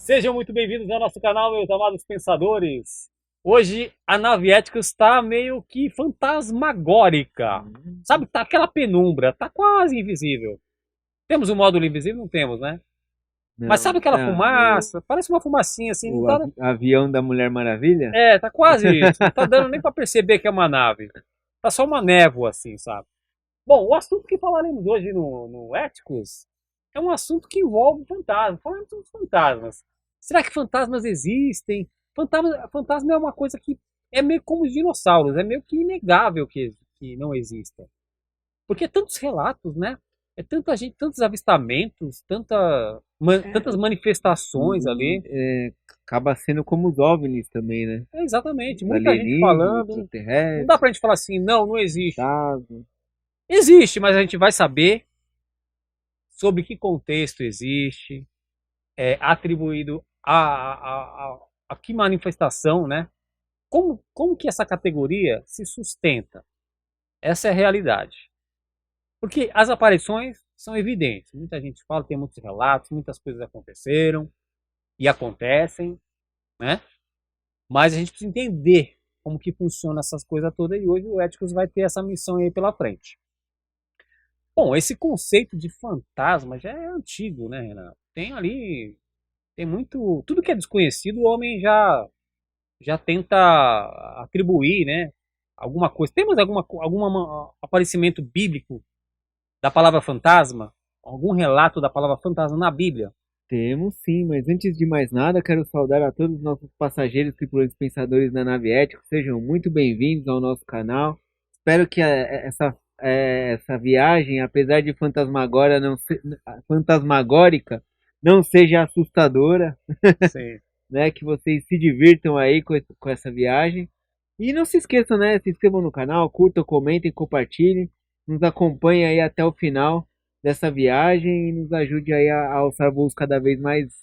Sejam muito bem-vindos ao nosso canal, meus amados pensadores. Hoje a nave Éticos está meio que fantasmagórica. Sabe, tá aquela penumbra, tá quase invisível. Temos um módulo invisível? Não temos, né? Mas sabe Não, aquela fumaça? Parece uma fumacinha assim, não o dá. avião da Mulher Maravilha? É, tá quase isso. Não tá dando nem para perceber que é uma nave. Tá só uma névoa assim, sabe? Bom, o assunto que falaremos hoje no Éticos é um assunto que envolve fantasmas. Falando sobre fantasmas. Será que fantasmas existem? Fantasma é uma coisa que é meio como os dinossauros, é meio que inegável que não exista. Porque tantos relatos, né? É tanta gente, tantos avistamentos, tantas manifestações ali. É, acaba sendo como os OVNIs também, né? É exatamente, Os muita gente alienígenas, falando. Não dá extraterrestres, pra gente falar assim, não, não existe. fantasmas. Existe, mas a gente vai saber sobre que contexto existe, atribuído a que manifestação, né? Como que essa categoria se sustenta? Essa é a realidade. Porque as aparições são evidentes. Muita gente fala, tem muitos relatos, muitas coisas aconteceram e acontecem, né? Mas a gente precisa entender como que funciona essas coisas todas e hoje o Éticos vai ter essa missão aí pela frente. Bom, esse conceito de fantasma já é antigo, né, Renato? Tem muito, tudo que é desconhecido, o homem já tenta atribuir, né? Alguma coisa. Temos algum aparecimento bíblico da palavra fantasma? Algum relato da palavra fantasma na Bíblia? Temos sim, mas antes de mais nada, quero saudar a todos os nossos passageiros, tripulantes, pensadores da nave Ética. Sejam muito bem-vindos ao nosso canal. Espero que essa viagem, apesar de fantasmagórica, não seja assustadora. Sim. Né? Que vocês se divirtam aí com essa viagem. E não se esqueçam, né? Se inscrevam no canal, curtam, comentem, compartilhem. Nos acompanhem aí até o final dessa viagem e nos ajude aí a alçar voos cada vez mais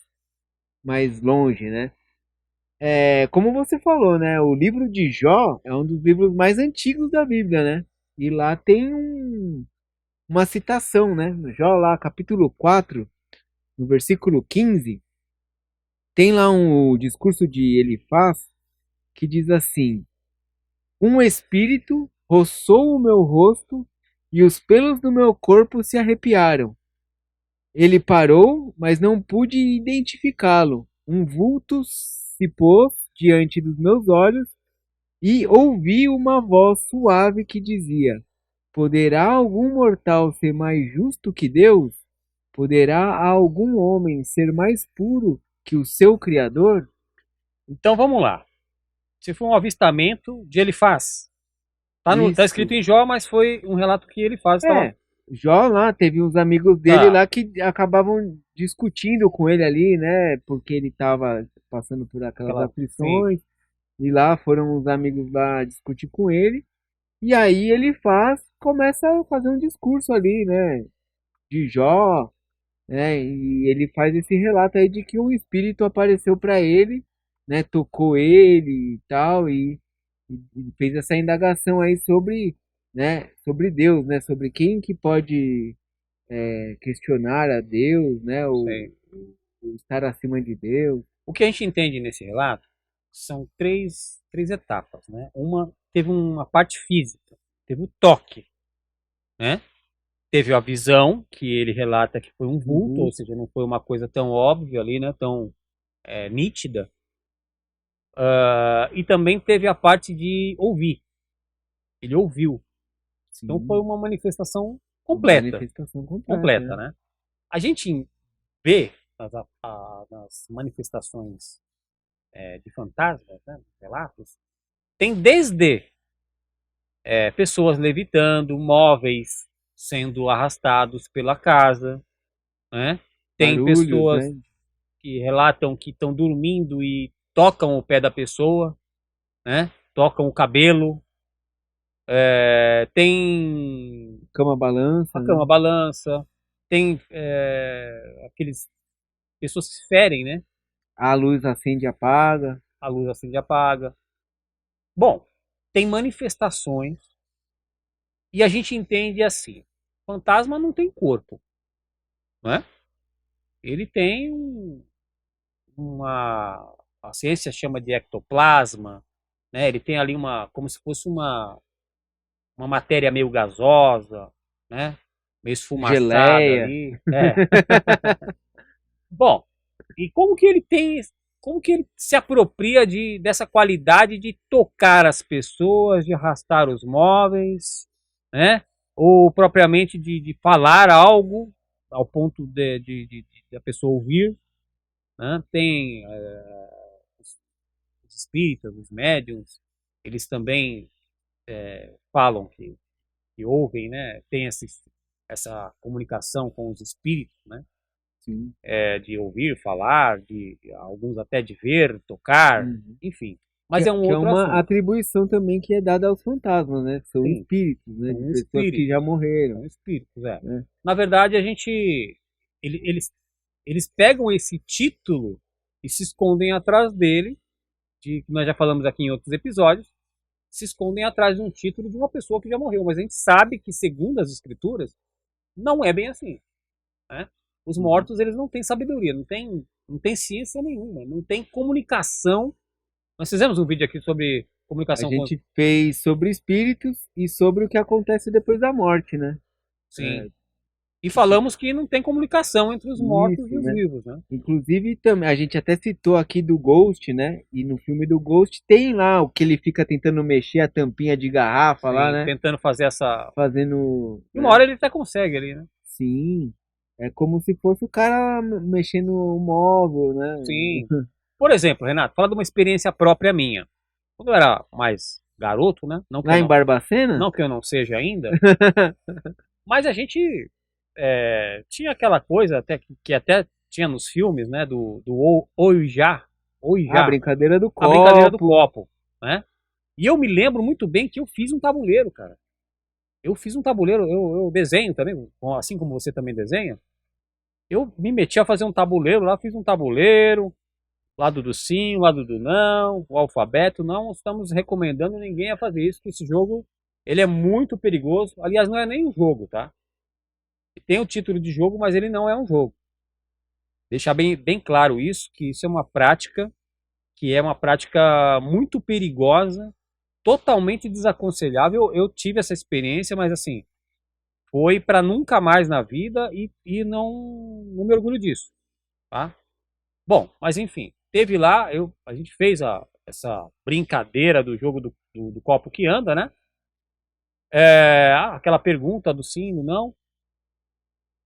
longe, né? Como você falou, né? O livro de Jó é um dos livros mais antigos da Bíblia, né? E lá tem uma citação, né? No Jó lá, capítulo 4 no versículo 15 tem lá o discurso de Elifaz que diz assim: um espírito roçou o meu rosto e os pelos do meu corpo se arrepiaram. Ele parou, mas não pude identificá-lo. Um vulto se pôs diante dos meus olhos e ouvi uma voz suave que dizia: poderá algum mortal ser mais justo que Deus? Poderá algum homem ser mais puro que o seu Criador? Então vamos lá. Se foi um avistamento de Elifaz. Tá escrito Isso. em Jó, mas foi um relato que ele faz. Tava, É, Jó lá, teve uns amigos dele tá, lá que acabavam discutindo com ele ali, né? Porque ele estava passando por aquelas sim. aflições. E lá foram os amigos lá discutir com ele. E aí começa a fazer um discurso ali, né? De Jó, né? E ele faz esse relato aí de que um espírito apareceu para ele, né? Tocou ele e tal, e fez essa indagação aí sobre, né? Sobre Deus, né? Sobre quem que pode questionar a Deus, né? Sim. O estar acima de Deus. O que a gente entende nesse relato são três etapas, né? Uma teve uma parte física, teve o toque, né? Teve a visão, que ele relata que foi um vulto, ou Uhum. seja, não foi uma coisa tão óbvia ali, né? Tão nítida. E também teve a parte de ouvir. Ele ouviu. Então foi Sim, uma manifestação uma completa, manifestação completa, completa, né? né? A gente vê nas manifestações de fantasmas, né? Relatos, tem desde pessoas levitando, móveis sendo arrastados pela casa, né? Tem Barulhos, pessoas né? que relatam que estão dormindo e tocam o pé da pessoa, né? Tocam o cabelo. Tem Cama balança, a cama né? balança, tem aqueles pessoas que se ferem, né? A luz acende e apaga. A luz acende e apaga. Bom, tem manifestações e a gente entende assim: fantasma não tem corpo, não é? Ele tem a ciência chama de ectoplasma, né? Ele tem ali como se fosse uma matéria meio gasosa, né? Meio esfumaçada Geleia. ali. Bom, e como que ele se apropria dessa qualidade de tocar as pessoas, de arrastar os móveis, né? Ou propriamente de falar algo ao ponto de a pessoa ouvir, né? Tem os espíritas, os médiums, eles também falam que ouvem, né? Tem essa comunicação com os espíritos, né? Sim. De ouvir, falar, de alguns até de ver, tocar, Uhum. enfim. Mas é um Que é outro uma assunto. atribuição também que é dada aos fantasmas, né? São Sim, espíritos, né? são De um pessoas que espírito, já morreram, são espíritos, é. né? Na verdade, eles, eles pegam esse título e se escondem atrás dele, que nós já falamos aqui em outros episódios, se escondem atrás de um título de uma pessoa que já morreu. Mas a gente sabe que, segundo as escrituras, não é bem assim, né? Os Uhum. mortos, eles não têm sabedoria, não tem ciência nenhuma, não tem comunicação. Nós fizemos um vídeo aqui sobre A comunicação com. gente fez sobre espíritos e sobre o que acontece depois da morte, né? Sim. É, E falamos que não tem comunicação entre os mortos e isso, os né? vivos, né? Inclusive, também, a gente até citou aqui do Ghost, né? E no filme do Ghost tem lá o que ele fica tentando mexer a tampinha de garrafa lá, Sim, né? tentando fazer essa. Fazendo, E uma né? hora ele até consegue ali, né? Sim. É como se fosse o cara mexendo o móvel, né? Sim. Por exemplo, Renato, fala de uma experiência própria minha. Quando eu era mais garoto, né? Lá em Barbacena? Não que eu não seja ainda, mas a gente tinha aquela coisa até que até tinha nos filmes, né? Do Oijá, A Oijá, brincadeira do a brincadeira do copo. copo, né? E eu me lembro muito bem que eu fiz um tabuleiro, cara. Eu fiz um tabuleiro, eu desenho também, assim como você também desenha. Eu me meti a fazer um tabuleiro lá, fiz um tabuleiro, lado do sim, lado do não, o alfabeto. Não estamos recomendando ninguém a fazer isso, porque esse jogo ele é muito perigoso. Aliás, não é nem um jogo, tá? Tem o título de jogo, mas ele não é um jogo. Deixar bem claro isso, que isso é uma prática que é uma prática muito perigosa, totalmente desaconselhável. Eu tive essa experiência, mas assim, foi para nunca mais na vida e não me orgulho disso, tá? Bom, mas enfim, teve lá, a gente fez essa brincadeira do jogo do copo que anda, né? Aquela pergunta do sim, do não.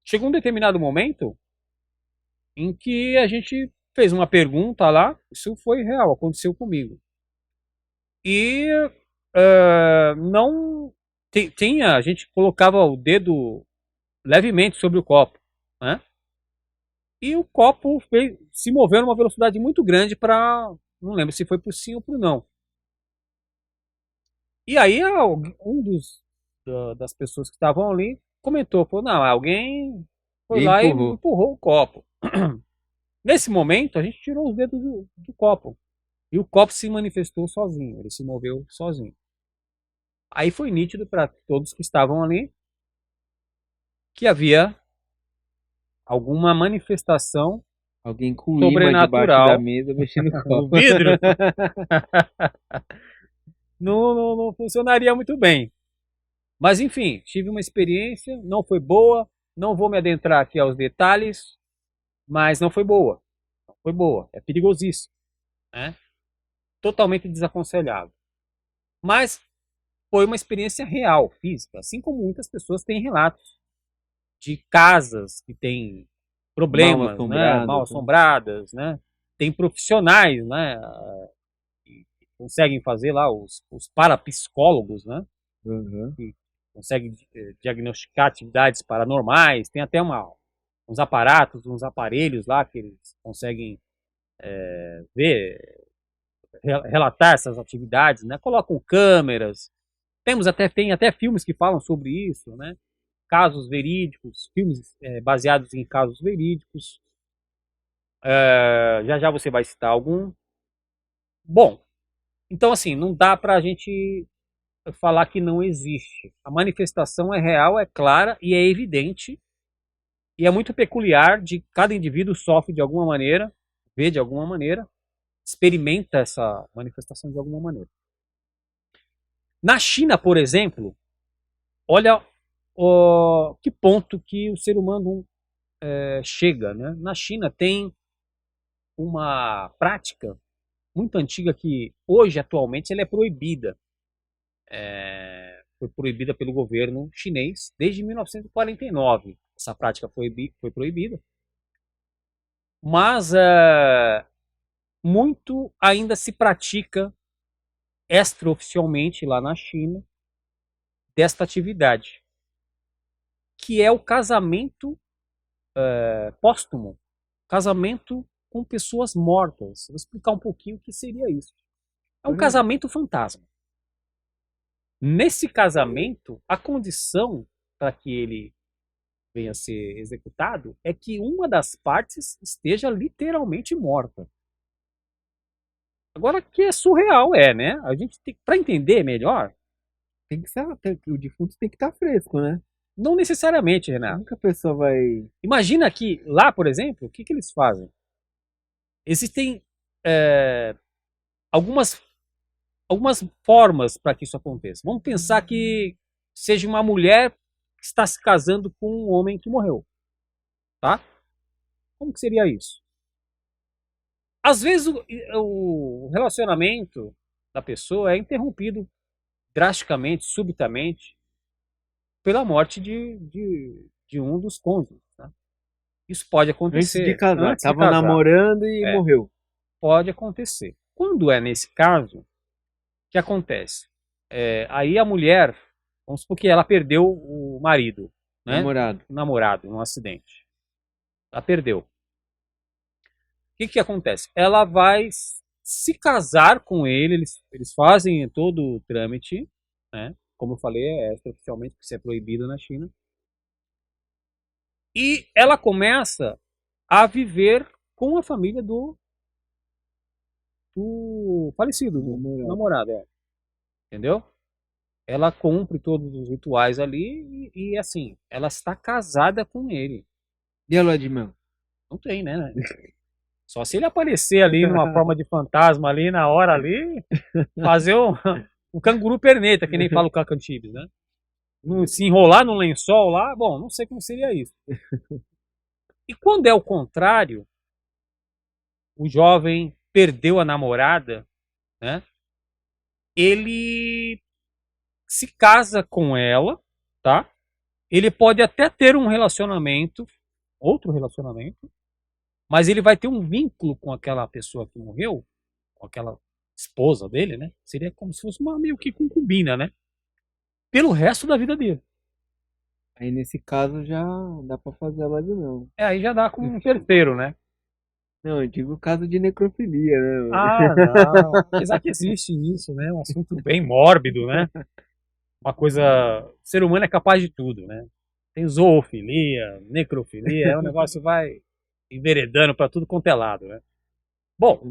Chegou um determinado momento em que a gente fez uma pergunta lá, isso foi real, aconteceu comigo. E não tinha, a gente colocava o dedo levemente sobre o copo, né? E o copo se moveu numa velocidade muito grande para. Não lembro se foi pro sim ou pro não. E aí das pessoas que estavam ali comentou, falou, não, alguém foi lá e Empurrou. empurrou o copo. Nesse momento, a gente tirou os dedos do copo. E o copo se manifestou sozinho, ele se moveu sozinho. Aí foi nítido para todos que estavam ali que havia alguma manifestação Alguém com imã debaixo da sobrenatural mesa mexendo no no copo. vidro. Não funcionaria muito bem. Mas enfim, tive uma experiência, não foi boa, não vou me adentrar aqui aos detalhes, mas não foi boa. Não foi boa, é perigosíssimo, né? Totalmente desaconselhável. Mas foi uma experiência real, física, assim como muitas pessoas têm relatos de casas que têm Mal problemas, né, mal assombradas, né? assombradas, né? Tem profissionais, né, que conseguem fazer lá os parapsicólogos, né? Uhum. Que consegue diagnosticar atividades paranormais, tem até uns aparatos, uns aparelhos lá que eles conseguem ver, relatar essas atividades, né? Colocam câmeras, tem até filmes que falam sobre isso, né? Casos verídicos, filmes baseados em casos verídicos. Já já você vai citar algum. Bom, então assim, não dá pra gente falar que não existe. A manifestação é real, é clara e é evidente. E é muito peculiar de cada indivíduo sofre de alguma maneira. vê de alguma maneira, experimenta essa manifestação de alguma maneira. Na China, por exemplo, olha que ponto que o ser humano chega, né? Na China tem uma prática muito antiga que hoje, atualmente, ela é proibida. Foi proibida pelo governo chinês desde 1949. Essa prática foi proibida. Mas muito ainda se pratica extraoficialmente lá na China desta atividade, que é o casamento póstumo, casamento com pessoas mortas. Vou explicar um pouquinho o que seria isso. É um casamento fantasma. Nesse casamento, a condição para que ele venha a ser executado é que uma das partes esteja literalmente morta. Agora que é surreal, né? A gente tem, para entender melhor, Tem que ser, o defunto tem que estar fresco, né? não necessariamente, Renato. Nunca a pessoa vai. Imagina que lá, por exemplo, o que eles fazem? Existem algumas formas para que isso aconteça. Vamos pensar que seja uma mulher que está se casando com um homem que morreu, tá? Como que seria isso? Às vezes o relacionamento da pessoa é interrompido drasticamente, subitamente, pela morte de um dos cônjuges. Tá? Isso pode acontecer. Antes de casar. Antes de Tava casar. namorando e morreu. Pode acontecer. Quando é nesse caso, o que acontece? Aí a mulher, vamos supor que ela perdeu o marido, né? O namorado, num acidente. Ela perdeu. O que acontece? Ela vai se casar com ele, eles fazem todo o trâmite, né? Como eu falei, é extraoficialmente, porque isso é proibido na China. E ela começa a viver com a família do falecido, do namorado. Entendeu? Ela cumpre todos os rituais ali e assim, ela está casada com ele. E a lua de mel? Não tem, né? Só se ele aparecer ali numa forma de fantasma ali na hora ali, fazer um canguru perneta, que nem fala o Caco Antibes, né? Se enrolar num lençol lá, bom, não sei como seria isso. E quando é o contrário, o jovem perdeu a namorada, né? Ele se casa com ela, tá? Ele pode até ter um relacionamento, outro relacionamento, mas ele vai ter um vínculo com aquela pessoa que morreu, com aquela esposa dele, né? Seria como se fosse uma meio que concubina, né? Pelo resto da vida dele. Aí nesse caso já dá pra fazer a lua de mel. Aí já dá como um terceiro, né? Não, eu digo o caso de necrofilia, né? Ah, não. Apesar que existe isso, né? Um assunto bem mórbido, né? Uma coisa. O ser humano é capaz de tudo, né? Tem zoofilia, necrofilia, o negócio vai enveredando para tudo quanto é lado, né? Bom.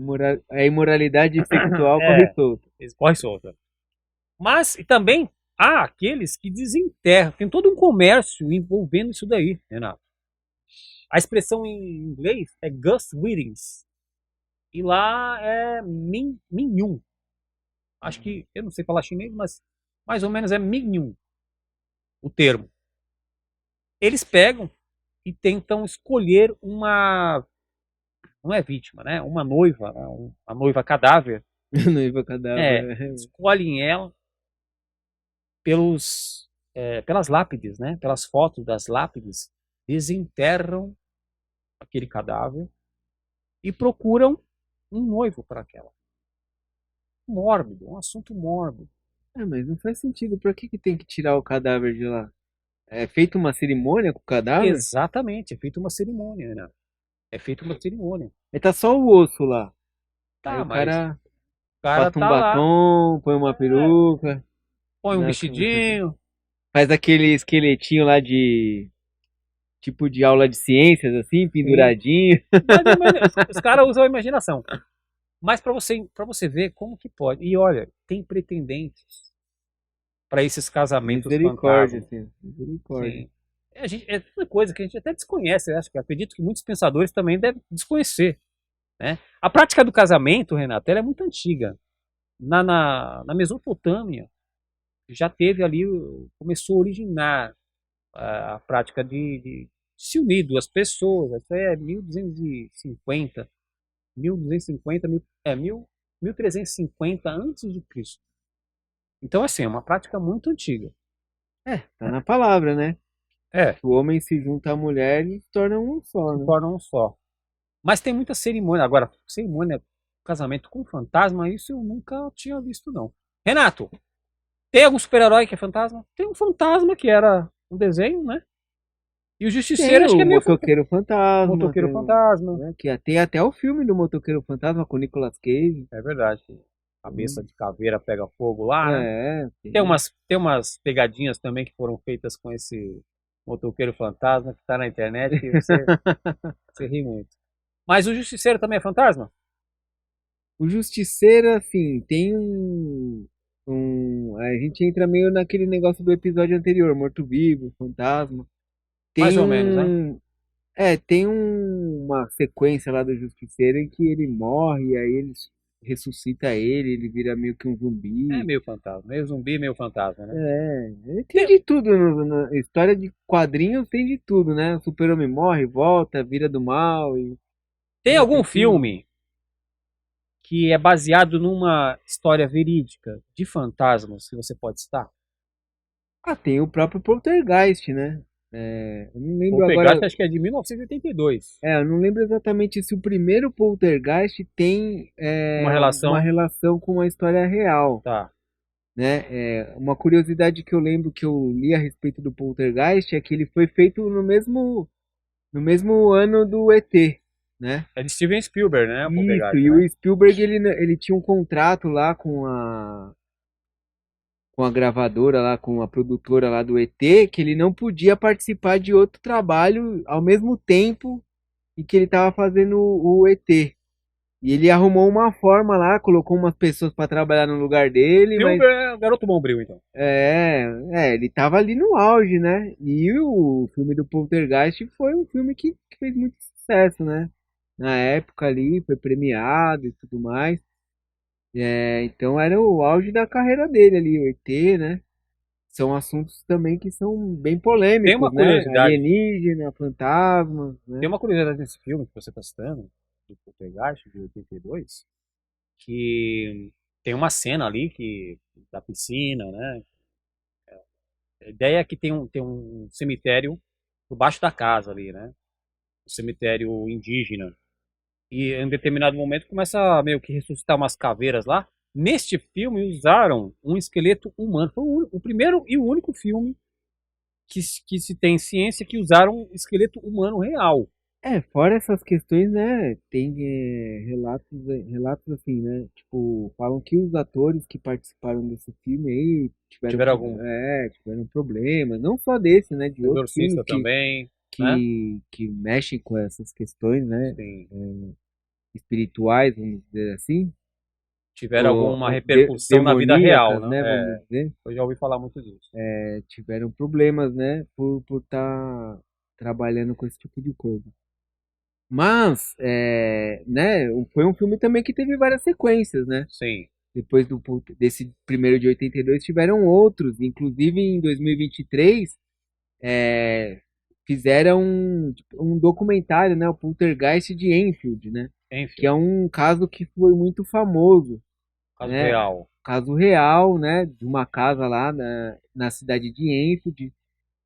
A imoralidade sexual corre solta. Corre solta. Mas e também há aqueles que desenterram. Tem todo um comércio envolvendo isso daí, Renato. A expressão em inglês é ghost weddings. E lá é Mingyun. Acho que, eu não sei falar chinês, mas mais ou menos é Mingyun o termo. Eles pegam e tentam escolher uma, não é vítima, né? Uma noiva, né? Uma noiva cadáver. Noiva cadáver. Escolhem ela pelas lápides, né? Pelas fotos das lápides, desenterram aquele cadáver e procuram um noivo para aquela. Mórbido, um assunto mórbido. Mas não faz sentido. Por que tem que tirar o cadáver de lá? É feita uma cerimônia com o cadáver? Exatamente, é feita uma cerimônia, né? É feita uma cerimônia. Aí tá só o osso lá. Tá, aí o cara passa um batom, lá. Põe uma peruca. Põe um vestidinho. Faz aquele esqueletinho lá de... Tipo de aula de ciências, assim, penduradinho. Os caras usam a imaginação. Mas para você ver como que pode. E olha, tem pretendentes para esses casamentos Misericórdia, assim. Misericórdia. Sim. É uma coisa que a gente até desconhece. Acredito que muitos pensadores também devem desconhecer. né? A prática do casamento, Renato, ela é muito antiga. Na Mesopotâmia, já teve ali, começou a originar a prática de se unir duas pessoas, isso é 1250, 1250, mil, 1350 antes de Cristo. Então, assim, é uma prática muito antiga. Tá na palavra, né? É, O homem se junta à mulher e se torna um só, se né? tornam um só. Mas tem muita cerimônia. Agora, cerimônia, casamento com fantasma, isso eu nunca tinha visto, não. Renato, tem algum super-herói que é fantasma? Tem um fantasma que era um desenho, né? E o Justiceiro Tem acho que é o meio fantasma. Motoqueiro Fantasma, Motoqueiro Fantasma. né, tem até o filme do Motoqueiro Fantasma com o Nicolas Cage. É verdade. Cabeça Hum, de caveira pega fogo lá, né? tem. Tem umas pegadinhas também que foram feitas com esse motoqueiro fantasma que tá na internet que você ri muito. Mas o Justiceiro também é fantasma? O Justiceiro, assim, tem a gente entra meio naquele negócio do episódio anterior, morto-vivo, fantasma. Mais Tem ou menos, né? uma sequência lá do Justiceiro em que ele morre, e aí eles ressuscita ele, ele vira meio que um É zumbi. meio fantasma. Meio zumbi, meio fantasma, né? Ele tem Tem, de tudo, na história de quadrinhos tem de tudo, né? O super-homem morre, volta, vira do mal e tem algum tem tudo. filme que é baseado numa história verídica de fantasmas que você pode citar? Ah, tem o próprio Poltergeist, né? Eu não lembro Poltergeist agora, acho que é de 1982. eu não lembro exatamente se o primeiro Poltergeist tem Uma uma relação. relação com a história real, Tá. né? Uma curiosidade que eu lembro que eu li a respeito do Poltergeist é que ele foi feito no mesmo ano do ET, né? É de Steven Spielberg, né? O Isso, Poltergeist, e né? o Spielberg ele tinha um contrato lá com a gravadora lá, com a produtora lá do ET, que ele não podia participar de outro trabalho ao mesmo tempo em que ele estava fazendo o ET. E ele arrumou uma forma lá, colocou umas pessoas para trabalhar no lugar dele, mas Spielberg é o Garoto Bombril, então. ele tava ali no auge, né? E o filme do Poltergeist foi um filme que fez muito sucesso, né? Na época ali, foi premiado e tudo mais. Então era o auge da carreira dele ali, o ET, né? São assuntos também que são bem Tem polêmicos, uma né? curiosidade. Alienígena, fantasma, Tem né? uma curiosidade nesse filme que você está citando, do Poltergeist, de 82, que tem uma cena ali que da piscina, né? A ideia é que tem um cemitério por baixo da casa ali, né? Um cemitério indígena. E em determinado momento começa a meio que ressuscitar umas caveiras lá. Neste filme usaram um esqueleto humano. Foi o primeiro e o único filme que se tem ciência que usaram um esqueleto humano real. Fora essas questões, né? Tem relatos assim, né? Tipo, falam que os atores que participaram desse filme aí Tiveram algum tiveram problemas, não só desse, né? De outros filmes exorcista também, né? que mexem com essas questões, né? Sim. Espirituais, vamos dizer assim, Tiveram alguma ou repercussão na vida real, demoníacas, né? né? Vamos É, dizer, eu já ouvi falar muito disso. tiveram problemas, né? Por estar trabalhando com esse tipo de coisa. Mas, né, foi um filme também que teve várias sequências, né? Sim. Depois desse primeiro de 82, tiveram outros. Inclusive, em 2023, é, fizeram um documentário, né? O Poltergeist de Enfield, né? Que Enfim, é um caso que foi muito famoso, caso né? real. Caso real, né? De uma casa lá na cidade de Enfield.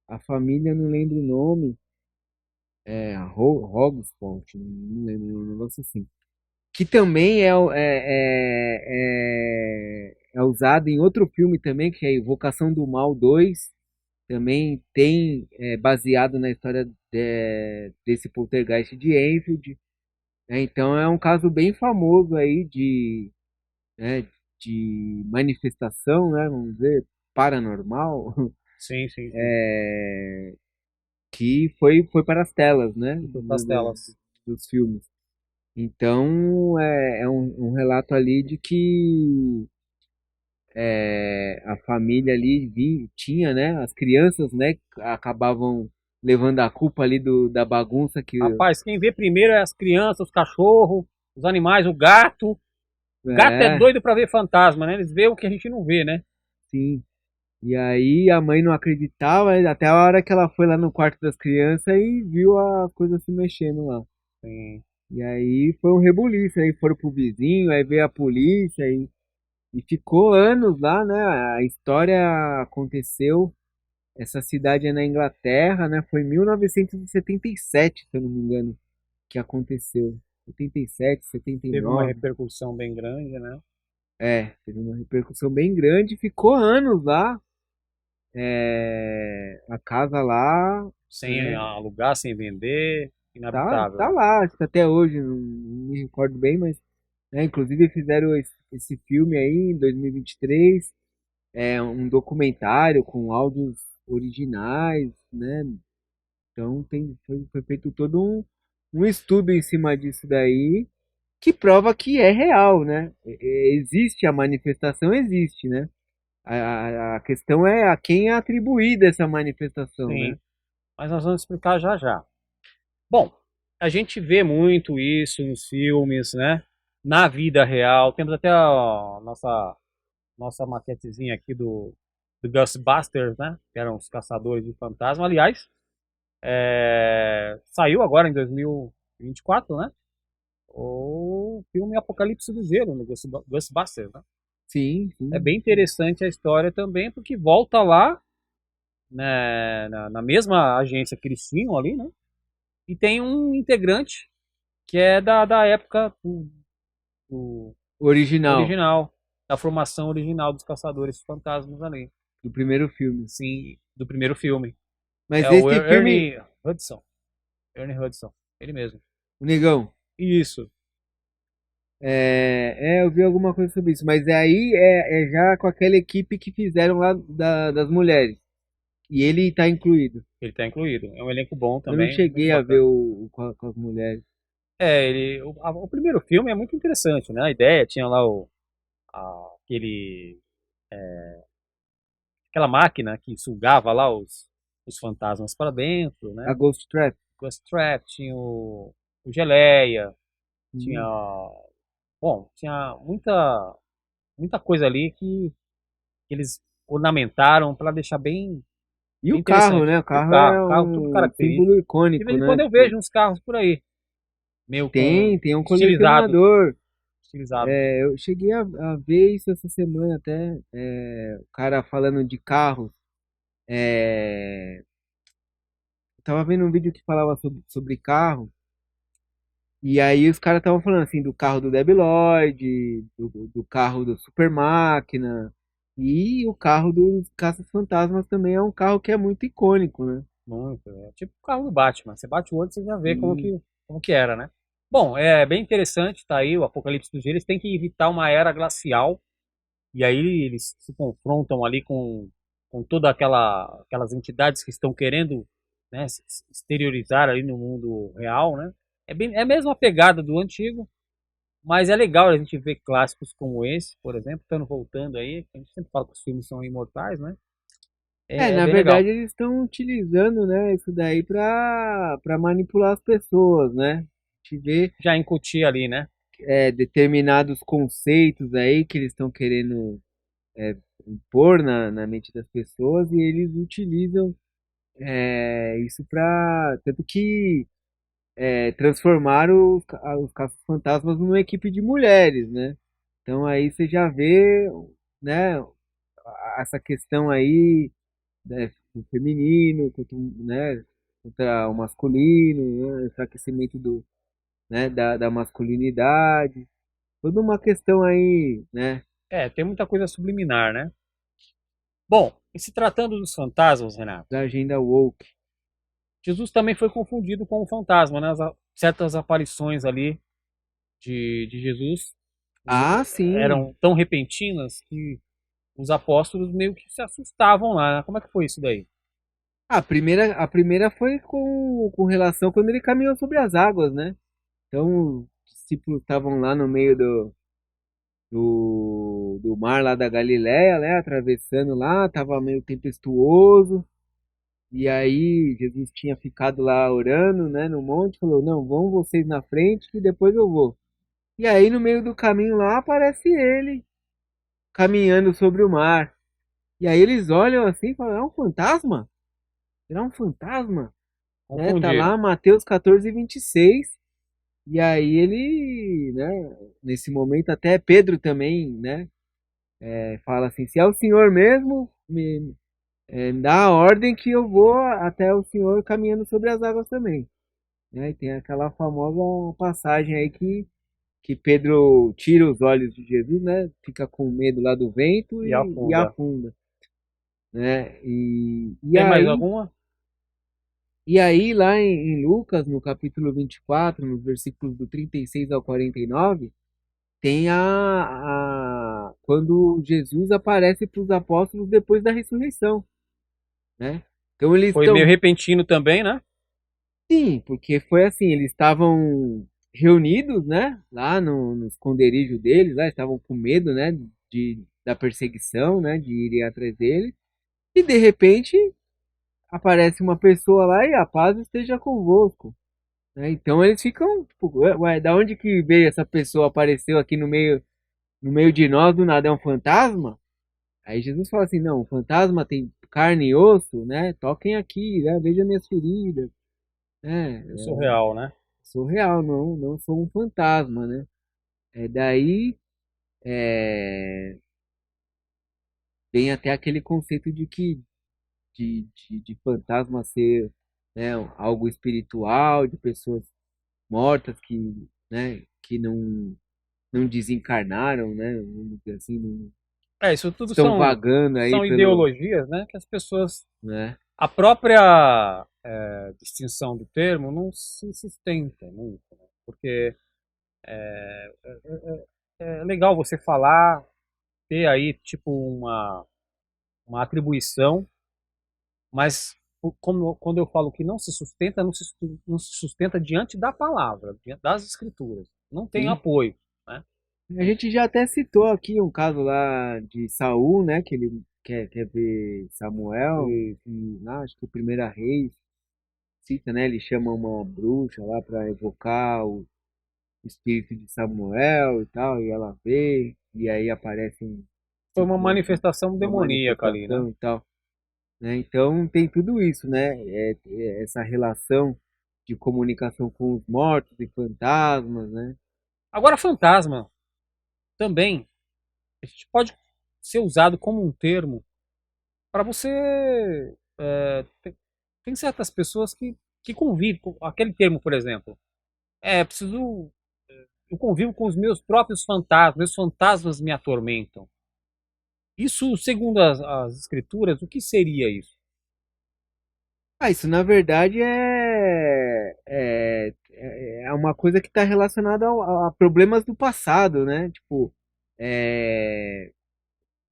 A família, não lembro o nome, Hogsford, não lembro, um negócio assim. Que também é usado em outro filme também, que é Invocação do Mal 2. Também tem baseado na história desse poltergeist de Enfield. Então é um caso bem famoso aí né, de manifestação, né, vamos dizer, paranormal, Sim, sim, sim. é, que foi para as telas, né, Tudo nas telas. dos filmes. Então é um relato ali de que a família ali tinha, né, as crianças, né, acabavam levando a culpa ali da bagunça que Rapaz, quem vê primeiro é as crianças, os cachorros, Os animais, o gato. Gato é É, doido pra ver fantasma, né? Eles veem o que a gente não vê, né? sim. E aí a mãe não acreditava, até a hora que ela foi lá no quarto das crianças e viu a coisa se mexendo lá. Sim. E aí foi um rebuliço, aí foram pro vizinho, aí veio a polícia e ficou anos lá, né? A história aconteceu, essa cidade é na Inglaterra, né? Foi em 1977, se eu não me engano, que aconteceu. 77, Teve uma 79. repercussão bem grande, né? Teve uma repercussão bem grande, ficou anos lá, a casa lá, Sem né? alugar, sem vender, Tá inabitável. lá, acho que até hoje, não me recordo bem, mas, né, inclusive fizeram esse filme aí em 2023, um documentário com áudios originais, né? Então foi feito todo um estudo em cima disso daí, que prova que é real, né? Existe a manifestação, existe, né? A questão é a quem é atribuída essa manifestação, né? Sim, mas nós vamos explicar já já. Bom, a gente vê muito isso nos filmes, né? Na vida real. Temos até a nossa maquetezinha aqui do Ghostbusters, né? Que eram os caçadores de fantasma. Aliás, saiu agora em 2024, né? O filme Apocalipse do Gelo, no Ghostbusters, né? Sim, É sim, bem interessante a história também, porque volta lá, né, na mesma agência que eles tinham ali, né? E tem um integrante que é da época do original, original, da formação original dos Caçadores Fantasmas ali. do primeiro filme. Sim, do primeiro filme. Mas É o esse filme, Ernie Hudson. Ernie Hudson, ele mesmo. o Negão, Isso. eu vi alguma coisa sobre isso, mas aí é já com aquela equipe que fizeram lá das mulheres. E ele tá incluído. Ele tá incluído. É um elenco bom Eu não também, muito cheguei a ver bacana. com as mulheres. O primeiro filme é muito interessante, né? A ideia tinha lá aquele, aquela máquina que sugava lá os fantasmas para dentro, A né? Ghost Trap. Ghost Trap, tinha o Geleia, tinha, Hum. bom, tinha muita coisa ali que eles ornamentaram para deixar bem, E o bem carro, interessante. né? O E o carro carro, é carro tudo um característico. símbolo De icônico, vez em né? quando eu Tipo, vejo uns carros por aí, meio com tem um estilizados, colecionador. estilizados. Eu cheguei a ver isso essa semana até. O cara falando de carros. Eu tava vendo um vídeo que falava sobre carro. E aí os caras estavam falando assim do carro do Debi Lloyd, do carro do Super Máquina. E o carro dos Caça-Fantasmas também é um carro que é muito icônico, né? Muito. É tipo o carro do Batman. Você bate o olho, você já vê E, como que era, né? Bom, é bem interessante, tá aí o Apocalipse do Gelo. Eles têm que evitar uma era glacial. E aí eles se confrontam ali com toda aquelas entidades que estão querendo, né, se exteriorizar ali no mundo real, né? É a mesma pegada do antigo, mas é legal a gente ver clássicos como esse, por exemplo, estando voltando aí. A gente sempre fala que os filmes são imortais, né? É na bem legal. verdade eles estão utilizando, né, isso daí para manipular as pessoas, né? A gente vê Já incutir ali, né? determinados conceitos aí que eles estão querendo impor na mente das pessoas e eles utilizam isso para tanto que transformaram os caça-fantasmas numa equipe de mulheres, né? Então aí você já vê, né, essa questão aí, né, do feminino contra o masculino, né, enfraquecimento da masculinidade, toda uma questão aí, né, Tem muita coisa subliminar, né? Bom, e se tratando dos fantasmas, Renato, da agenda woke. Jesus também foi confundido com o fantasma, né? Certas aparições ali de Jesus Ah, sim. eram tão repentinas que os apóstolos meio que se assustavam lá, né? Como é que foi isso daí? A primeira foi com relação quando ele caminhou sobre as águas, né? Então, os discípulos estavam lá no meio do mar lá da Galileia, né? Atravessando lá, tava meio tempestuoso. E aí Jesus tinha ficado lá orando, né? No monte, falou: Não, vão vocês na frente que depois eu vou. E aí no meio do caminho lá aparece ele, caminhando sobre o mar. E aí eles olham assim e falam, é um fantasma? Será um fantasma? Né? Tá Confundiram. lá Mateus 14:26. E aí ele, né, nesse momento até Pedro também, né, fala assim, se é o Senhor mesmo, me dá a ordem que eu vou até o Senhor caminhando sobre as águas também. Né? E tem aquela famosa passagem aí que Pedro tira os olhos de Jesus, né, fica com medo lá do vento E e afunda. afunda. Né? E Tem mais aí alguma? lá em Lucas, no capítulo 24, nos versículos do 36 ao 49, tem quando Jesus aparece para os apóstolos depois da ressurreição, né? Então eles Foi meio estão, repentino também, né? sim, porque foi assim, eles estavam reunidos, né? Lá no esconderijo deles, lá estavam com medo, né? Da perseguição, né? De irem atrás dele. E de repente aparece uma pessoa lá e a paz esteja convosco. Né? Então eles ficam, tipo, ué, da onde que veio essa pessoa? Apareceu aqui no meio de nós, do nada é um fantasma? Aí Jesus fala assim, não, o fantasma tem carne e osso, né? Toquem aqui, né? Veja minhas feridas. É, Eu sou real, né? sou real, não sou um fantasma, né? Daí é, vem até aquele conceito de que de fantasma ser, né, algo espiritual, de pessoas mortas que, né, que não desencarnaram, né? Vamos dizer assim, não, É, isso tudo estão vagando aí são pelo, ideologias, né? Que as pessoas. né? A própria distinção do termo não se sustenta muito, né? Porque é legal você falar, ter aí, tipo, uma atribuição, mas quando eu falo que não se sustenta, não se sustenta diante da palavra, diante das escrituras. Não tem Sim. apoio, né? A gente já até citou aqui um caso lá de Saul, né? Que ele quer ver Samuel, E e lá, acho que o Primeira Reis cita, né? Ele chama uma bruxa lá para evocar o espírito de Samuel e tal, e ela vê, e aí aparece foi uma simplesmente manifestação uma demoníaca ali, né? manifestação e tal. Né? Então tem tudo isso, né? Essa relação de comunicação com os mortos e fantasmas, né? Agora, fantasma também a gente pode ser usado como um termo para você. Tem certas pessoas que convivem com aquele termo, por exemplo. Preciso. Eu convivo com os meus próprios fantasmas, meus fantasmas me atormentam. Isso, segundo as escrituras, o que seria isso? Ah, isso na verdade é uma coisa que está relacionada a problemas do passado, né? Tipo, é,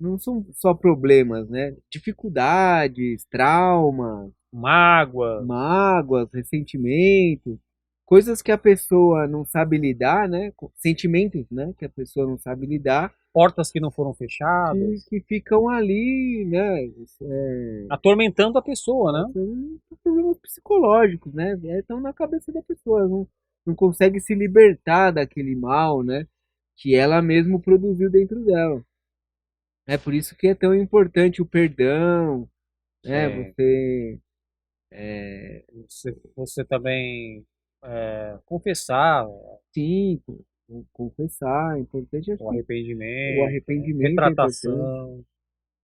não são só problemas, né? Dificuldades, traumas, Mágoas, mágoas, ressentimentos, coisas que a pessoa não sabe lidar, né? Sentimentos, né? Que a pessoa não sabe lidar, portas que não foram fechadas, que ficam ali, né? atormentando a pessoa, né? São problemas psicológicos, né? Estão na cabeça da pessoa, não consegue se libertar daquele mal, né? Que ela mesmo produziu dentro dela. É por isso que é tão importante o perdão, né? É, Você, você também confessar sim, confessar, é importante, acho o que o arrependimento, né? arrependimento é importante, Retratação.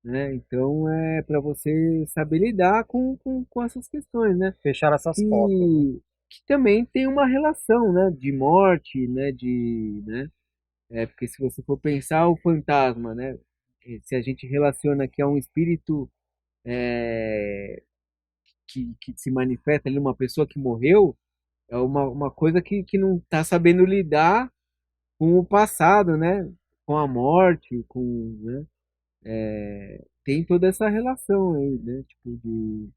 né? Então é para você saber lidar com essas questões, né? Fechar essas portas, né? Que também tem uma relação, né? De morte, né? Né? Porque se você for pensar o fantasma, né? Se a gente relaciona que é um espírito é, que se manifesta ali, uma pessoa que morreu, é uma coisa que não está sabendo lidar com o passado, né? Com a morte, né? Tem toda essa relação aí, né? Tipo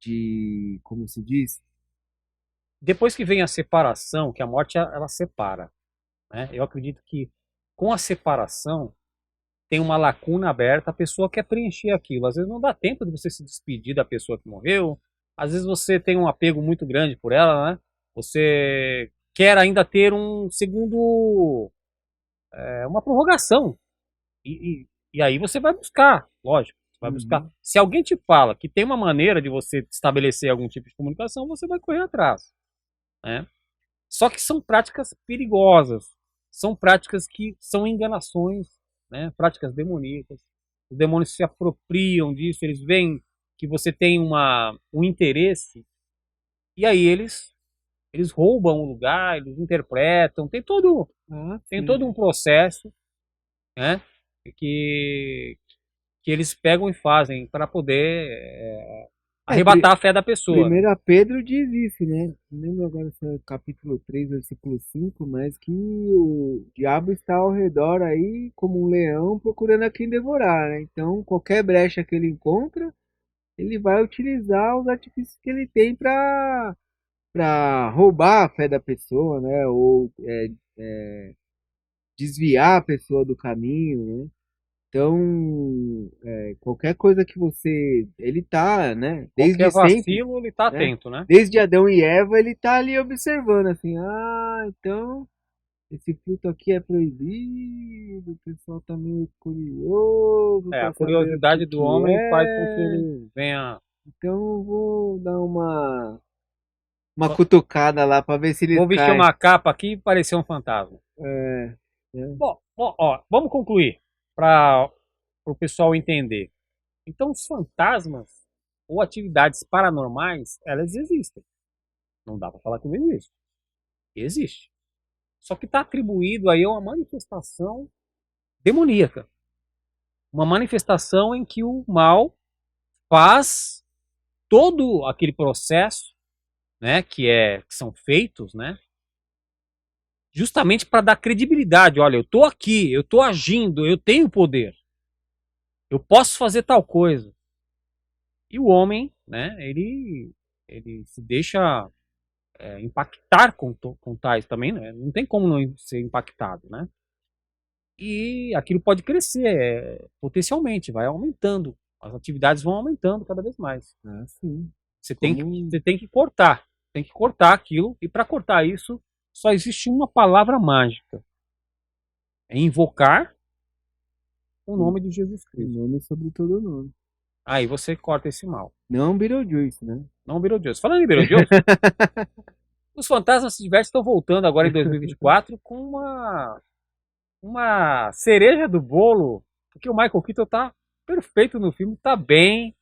de, como se diz? Depois que vem a separação, que a morte ela separa, né? Eu acredito que com a separação tem uma lacuna aberta, a pessoa quer preencher aquilo. Às vezes não dá tempo de você se despedir da pessoa que morreu. Às vezes você tem um apego muito grande por ela, né? Você quer ainda ter um segundo, uma prorrogação. E aí você vai buscar, lógico. Você vai buscar. Uhum. Se alguém te fala que tem uma maneira de você estabelecer algum tipo de comunicação, você vai correr atrás. Né? Só que são práticas perigosas. São práticas que são enganações, né? Práticas demoníacas. Os demônios se apropriam disso, eles veem que você tem um interesse, e aí eles roubam o lugar, eles interpretam, Ah, tem sim. todo um processo, né? Que, que eles pegam e fazem para poder É, arrebatar a fé da pessoa. Né? primeira Pedro diz isso, né? Não lembro agora se é capítulo 3, versículo 5, mas que o diabo está ao redor aí como um leão procurando a quem devorar, né? Então, qualquer brecha que ele encontra, ele vai utilizar os artifícios que ele tem para roubar a fé da pessoa, né? Ou desviar a pessoa do caminho, né? Então, qualquer coisa que você. Ele tá, né? Qualquer Desde sempre, vacilo, ele está né? atento, né? Desde Adão e Eva, ele tá ali observando, assim, ah, então esse fruto aqui é proibido, o pessoal tá meio curioso A para saber o que curiosidade do que homem faz com que é, ele venha. então eu vou dar uma cutucada lá para ver se eles Vou vestir caem. uma capa aqui e parecer um fantasma. É, né? Bom, ó, vamos concluir para o pessoal entender. Então, os fantasmas ou atividades paranormais, elas existem. Não dá para falar que não existe. Existe. Só que está atribuído aí a uma manifestação demoníaca. Uma manifestação em que o mal faz todo aquele processo, né, que são feitos, né, justamente para dar credibilidade. Olha, eu estou aqui, eu estou agindo, eu tenho poder, eu posso fazer tal coisa. E o homem, né, ele se deixa impactar com tais também, né? Não tem como não ser impactado, né? E aquilo pode crescer potencialmente, vai aumentando. As atividades vão aumentando cada vez mais. Ah, sim. Como Você tem que cortar aquilo, e para cortar isso, só existe uma palavra mágica: é invocar o o nome de Jesus Cristo. nome sobre todo nome. Aí você corta esse mal. Não Beetlejuice, né? Não Beetlejuice. Falando em Beetlejuice, os Fantasmas se Divertem estão voltando agora em 2024 com uma cereja do bolo, porque o Michael Keaton tá perfeito no filme, tá bem,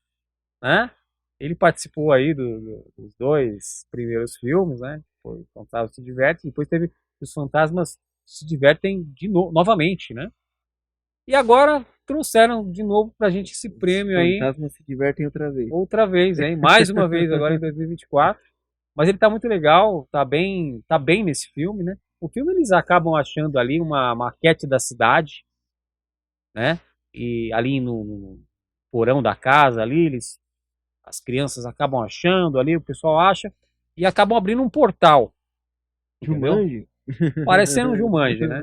né? Ele participou aí dos dois primeiros filmes, né? Foi Fantasmas se Divertem, depois teve Os Fantasmas se Divertem novamente, né? E agora trouxeram de novo pra gente esse Os prêmio aí, fantasmas se divertem outra vez, hein? Mais uma vez agora em 2024. Mas ele tá muito legal, tá bem nesse filme, né? O filme eles acabam achando ali uma maquete da cidade, né? E ali no porão da casa ali, as crianças acabam achando ali, o pessoal acha e acabam abrindo um portal, entendeu? Jumanji? Parecendo um Jumanji, né?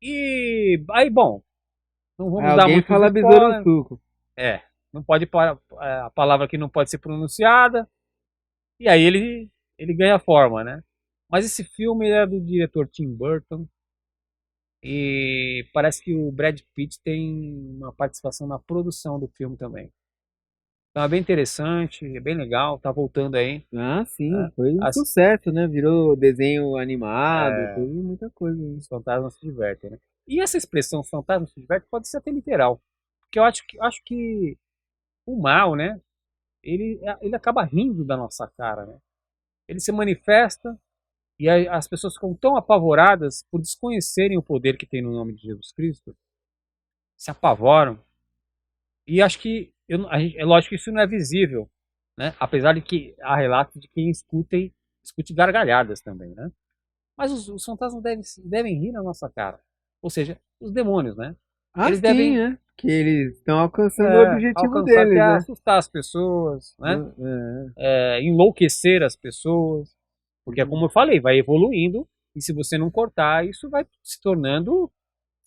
E aí, bom, não Aí vamos dar alguém muitos fala besouro spoilers. suco. É, não pode a palavra que não pode ser pronunciada. E aí ele ganha forma, né? Mas esse filme é do diretor Tim Burton e parece que o Brad Pitt tem uma participação na produção do filme também. Então é bem interessante, é bem legal, tá voltando aí. Ah, sim, Né? foi um As, sucesso, né? Virou desenho animado, é, teve muita coisa aí. os fantasmas se divertem, né? E essa expressão os fantasmas se divertem pode ser até literal. Porque eu acho que o mal, né? Ele acaba rindo da nossa cara, né? Ele se manifesta e aí as pessoas ficam tão apavoradas por desconhecerem o poder que tem no nome de Jesus Cristo, se apavoram. E acho que é lógico que isso não é visível, né? Apesar de que há relatos de quem escute gargalhadas também, né? Mas os fantasmas devem rir na nossa cara. Ou seja, os demônios, né? Ah, Eles sim, devem né? Que eles estão alcançando o objetivo alcançar, deles, quer né? assustar as pessoas, né? É, Enlouquecer as pessoas. Porque, tudo. como eu falei, vai evoluindo. E se você não cortar, isso vai se tornando,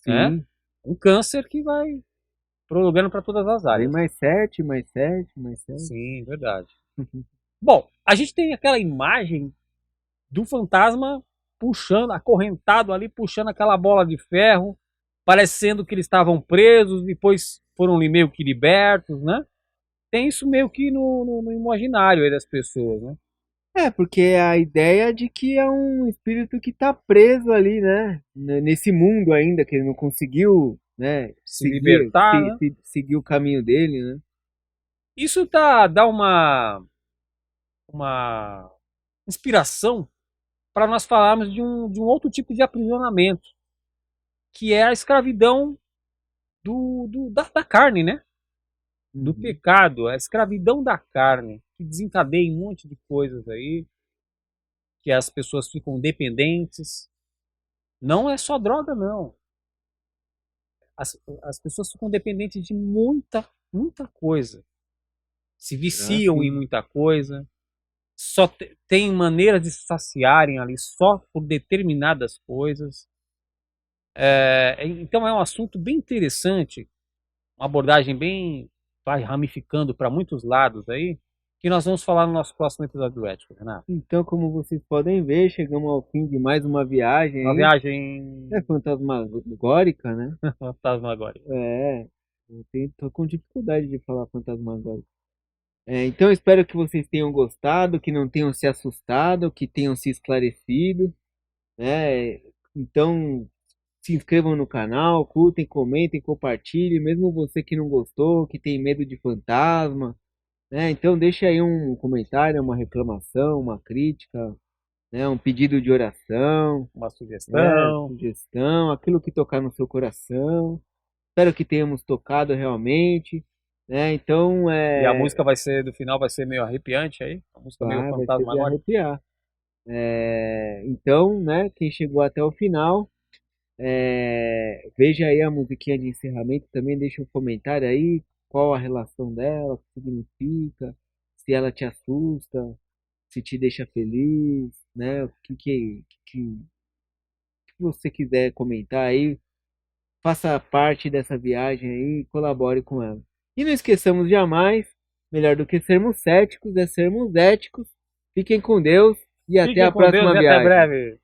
né, Sim. um câncer que vai prolongando para todas as Vem áreas. mais sete, mais sete, mais sete. Sim, verdade. Bom, a gente tem aquela imagem do fantasma, puxando, acorrentado ali, puxando aquela bola de ferro, parecendo que eles estavam presos, depois foram meio que libertos, né? Tem isso meio que no imaginário aí das pessoas, né? É, porque é a ideia de que é um espírito que tá preso ali, né? Nesse mundo ainda, que ele não conseguiu, né? Se libertar, né? Seguir o caminho dele, né? Isso dá uma inspiração para nós falarmos de um outro tipo de aprisionamento, que é a escravidão da carne, né? Do Uhum. pecado, a escravidão da carne, que desencadeia um monte de coisas aí, que as pessoas ficam dependentes. Não é só droga, não. As pessoas ficam dependentes de muita coisa. Se Ah, viciam em sim. muita coisa, só tem maneira de se saciarem ali só por determinadas coisas. Então é um assunto bem interessante, uma abordagem bem vai ramificando para muitos lados aí, que nós vamos falar no nosso próximo episódio do Ético, Renato. Então, como vocês podem ver, chegamos ao fim de mais uma viagem Uma aí. É viagem fantasmagórica, né? fantasmagórica. É, tô com dificuldade de falar fantasmagórica. Então, espero que vocês tenham gostado, que não tenham se assustado, que tenham se esclarecido, né? Então, se inscrevam no canal, curtem, comentem, compartilhem, mesmo você que não gostou, que tem medo de fantasma, né? Então, deixe aí um comentário, uma reclamação, uma crítica, né? Um pedido de oração, Uma né? sugestão. Sugestão, aquilo que tocar no seu coração. Espero que tenhamos tocado realmente, né? Então, E a música vai ser, do final, vai ser meio arrepiante aí. A música meio vai ser de fantasmagórica. arrepiar. Então, né, quem chegou até o final, veja aí a musiquinha de encerramento, também deixa um comentário aí, qual a relação dela, o que significa, se ela te assusta, se te deixa feliz, né, o que você quiser comentar aí, faça parte dessa viagem aí e colabore com ela. E não esqueçamos jamais, melhor do que sermos céticos é sermos éticos. Fiquem com Deus e até Fiquem a com Deus próxima e até viagem. breve.